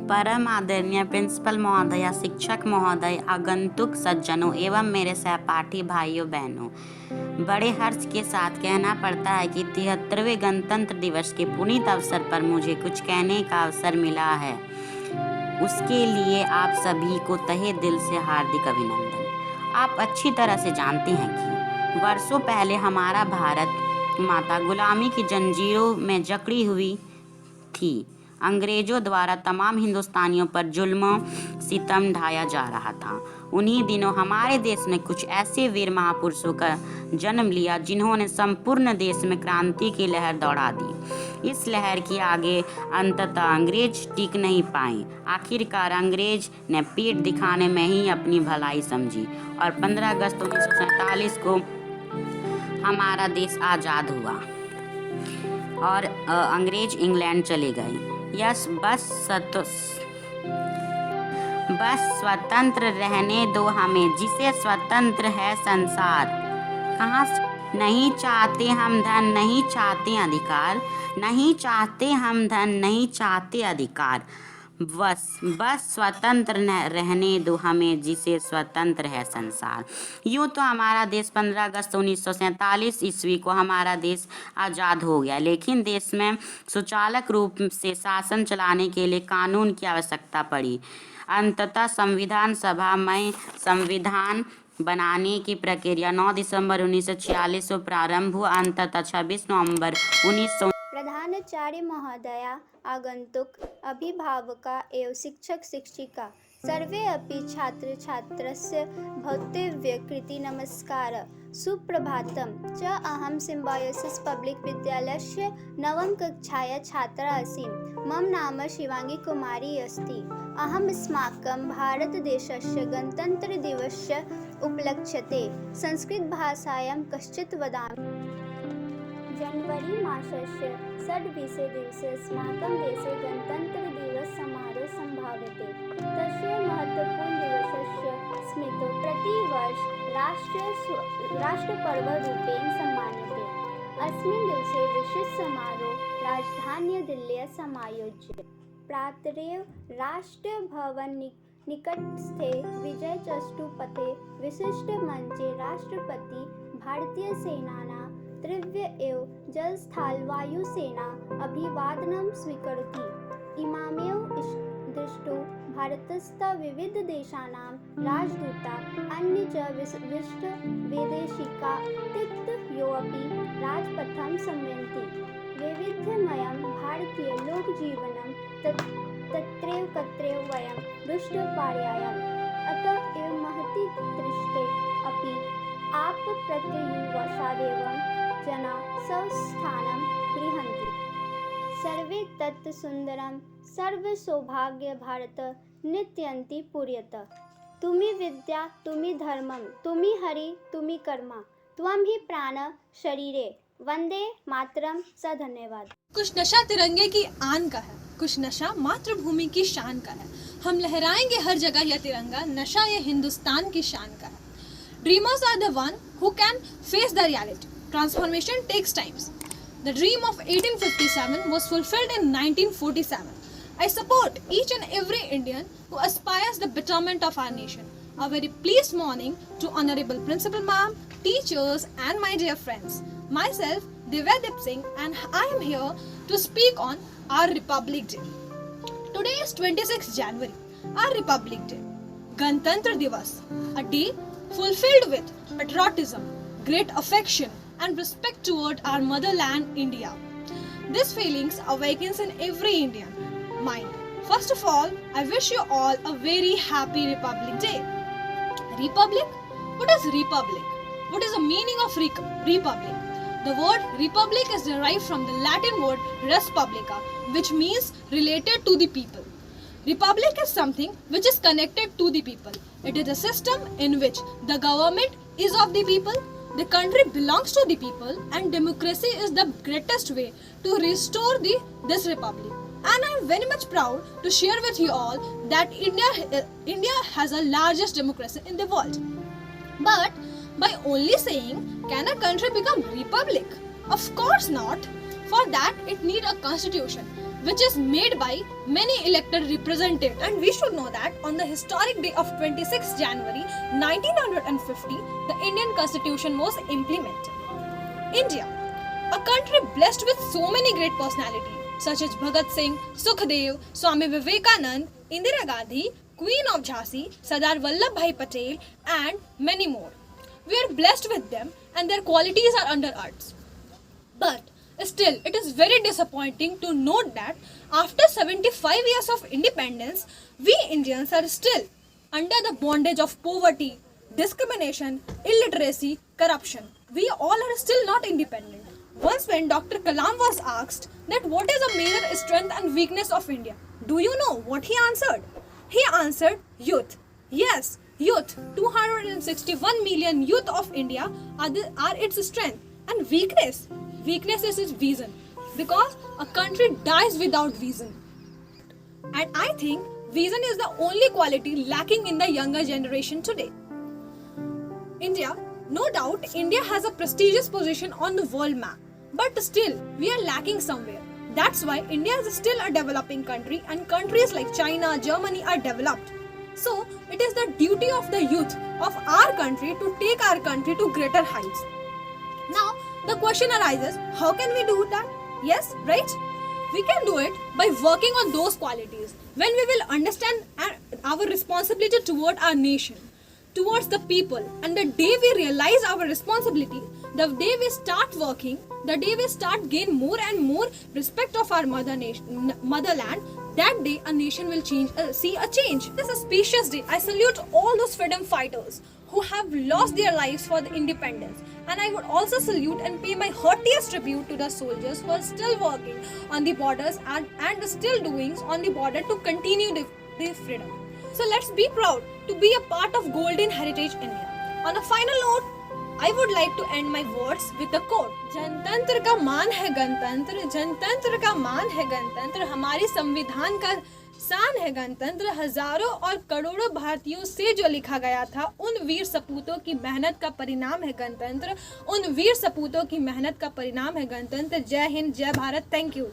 परम आदरणीय प्रिंसिपल महोदया, शिक्षक महोदय, आगंतुक सज्जनों एवं मेरे सहपाठी भाइयों बहनों, बड़े हर्ष के साथ कहना पड़ता है कि 73वें गणतंत्र दिवस के पुनीत अवसर पर मुझे कुछ कहने का अवसर मिला है। उसके लिए आप सभी को तहे दिल से हार्दिक अभिनंदन। आप अच्छी तरह से जानते हैं कि वर्षों पहले हमारा भारत माता गुलामी की जंजीरों में जकड़ी हुई थी। अंग्रेजों द्वारा तमाम हिंदुस्तानियों पर जुल्म सितम ढाया जा रहा था। उन्हीं दिनों हमारे देश ने कुछ ऐसे वीर महापुरुषों का जन्म लिया जिन्होंने संपूर्ण देश में क्रांति की लहर दौड़ा दी। इस लहर के आगे अंततः अंग्रेज टिक नहीं पाए। आखिरकार अंग्रेज ने पीठ दिखाने में ही अपनी भलाई समझी और 15 अगस्त 1947 को हमारा देश आज़ाद हुआ और अंग्रेज इंग्लैंड चले गए। यस, बस स्वतंत्र रहने दो हमें, जिसे स्वतंत्र है संसार। कहाँ नहीं चाहते हम धन, नहीं चाहते अधिकार, नहीं चाहते हम धन, नहीं चाहते अधिकार। बस स्वतंत्र रहने दो हमें, जिसे स्वतंत्र है संसार। यूँ तो हमारा देश 15 अगस्त 1947 ईस्वी को हमारा देश आज़ाद हो गया, लेकिन देश में सुचालक रूप से शासन चलाने के लिए कानून की आवश्यकता पड़ी। अंततः संविधान सभा में संविधान बनाने की प्रक्रिया 9 दिसंबर 1946 को प्रारंभ हुआ। अंततः 26 नवंबर 19 प्रधानाचार्य महोदया, आगंतुक अभिभावका एवं शिक्षक शिक्षिका सर्वे अपि छात्र छात्रस्य भवद्भ्यः कृते नमस्कार। सुप्रभातं च। अहं सिम्बायोसिस् पब्लिक विद्यालयस्य नवम कक्षाया छात्रा अस्मि। मम नाम शिवांगी कुमारी अस्ति। अहम् अस्माकं भारतदेशस्य गणतन्त्रदिवसस्य उपलक्ष्यते संस्कृतभाषायां कश्चित् वदामि। जनवरी मासस्य षड्विंशे दिवसे अस्माकं देशे गणतन्त्रदिवस समारोह सम्भाव्यते। तस्य महत्त्वपूर्णदिवसस्य स्मृतौ प्रतिवर्ष राष्ट्रपर्वरूपेण सम्मान्यते। अस्मिन् दिवसे विशेषसमारोह राजधान्यां दिल्ल्यां समायोज्यते। प्रातरेव राष्ट्रभवन निकटस्थे विजयचतुष्पथे विशिष्टमञ्चे राष्ट्रपति भारतीयसेनानां तीव्र एवं जलस्थलवायुसेना अभिवादनं स्वीकरोति। इमामेव दृष्टौ भारतस्थ विविधदेशानां राजदूताः अन्ये च विदेशिकाः तिथयोऽपि राजपथं सम्यन्ति। वैविध्यमयं भारतीयलोकजीवनं तत्रैव तत्रैव वयं दृष्टपार्यायम्। अतः एव महती दृष्टे अपि आपप्रत्ययुवशादेवं जना स्वस्थानं गृह्णन्ति। सर्वे तत् सुन्दरं सर्वसौभाग्य भारत नित्यन्ति पूर्यत। तुमि विद्या तुमि धर्मं, तुमि हरि तुमि कर्म, त्वं ही प्राण शरीरे। वंदे मातरम। सा धन्यवाद। कुछ नशा तिरंगे की आन का है, कुछ नशा मातृभूमि की शान का है। हम लहराएंगे हर जगह यह तिरंगा, नशा ये हिंदुस्तान की शान का है। Dreamers are the one who can face the reality. Transformation takes time. The dream of 1857 was fulfilled in 1947. I support each and every Indian who aspires the betterment of our nation. A very pleased morning to Honorable Principal Ma'am, teachers and my dear friends. Myself, Divya Singh, and I am here to speak on our Republic Day. Today is 26th January, our Republic Day. Gantantra Divas, a day fulfilled with patriotism, great affection and respect toward our motherland India. These feelings awakens in every Indian mind. First of all, I wish you all a very happy Republic Day. Republic? What is Republic? What is the meaning of Republic? The word Republic is derived from the Latin word res publica, which means related to the people. Republic is something which is connected to the people. It is a system in which the government is of the people, the country belongs to the people, and democracy is the greatest way to restore this republic. And I am very much proud to share with you all that India has the largest democracy in the world. But by only saying, can a country become republic? Of course not. For that, it needs a constitution. which is made by many elected representatives. And we should know that on the historic day of 26 January 1950, the Indian Constitution was implemented. India, a country blessed with so many great personalities such as Bhagat Singh, Sukhdev, Swami Vivekanand, Indira Gandhi, Queen of Jhansi, Sardar Vallabhbhai Patel, and many more. We are blessed with them and their qualities are under us. But still, it is very disappointing to note that after 75 years of independence, we Indians are still under the bondage of poverty, discrimination, illiteracy, corruption. We all are still not independent. Once when Dr. Kalam was asked that what is a major strength and weakness of India, do you know what he answered? He answered youth. Yes, youth. 261 million youth of India are its strength. And weakness? Weakness is its vision. Because a country dies without vision. And I think vision is the only quality lacking in the younger generation today. India, no doubt, India has a prestigious position on the world map. But still, we are lacking somewhere. That's why India is still a developing country and countries like China, Germany are developed. So, it is the duty of the youth of our country to take our country to greater heights. Now, the question arises, how can we do that? Yes, right? We can do it by working on those qualities. When we will understand our responsibility toward our nation, towards the people, and the day we realize our responsibility, the day we start working, the day we start gain more and more respect of our motherland, that day a nation will see a change. This auspicious day, I salute all those freedom fighters who have lost their lives for the independence. And I would also salute and pay my heartiest tribute to the soldiers who are still working on the borders and still doing on the border to continue the freedom. So let's be proud to be a part of Golden Heritage India. On a final note, I would like to end my words with a quote. जनतंत्र का मान है गणतंत्र, जनतंत्र का मान है गणतंत्र, हमारी संविधान का शान है गणतंत्र, हजारों और करोड़ों भारतीयों से जो लिखा गया था, उन वीर सपूतों की मेहनत का परिणाम है गणतंत्र, उन वीर सपूतों की मेहनत का परिणाम है गणतंत्र। जय हिंद, जय भारत, थैंक यू।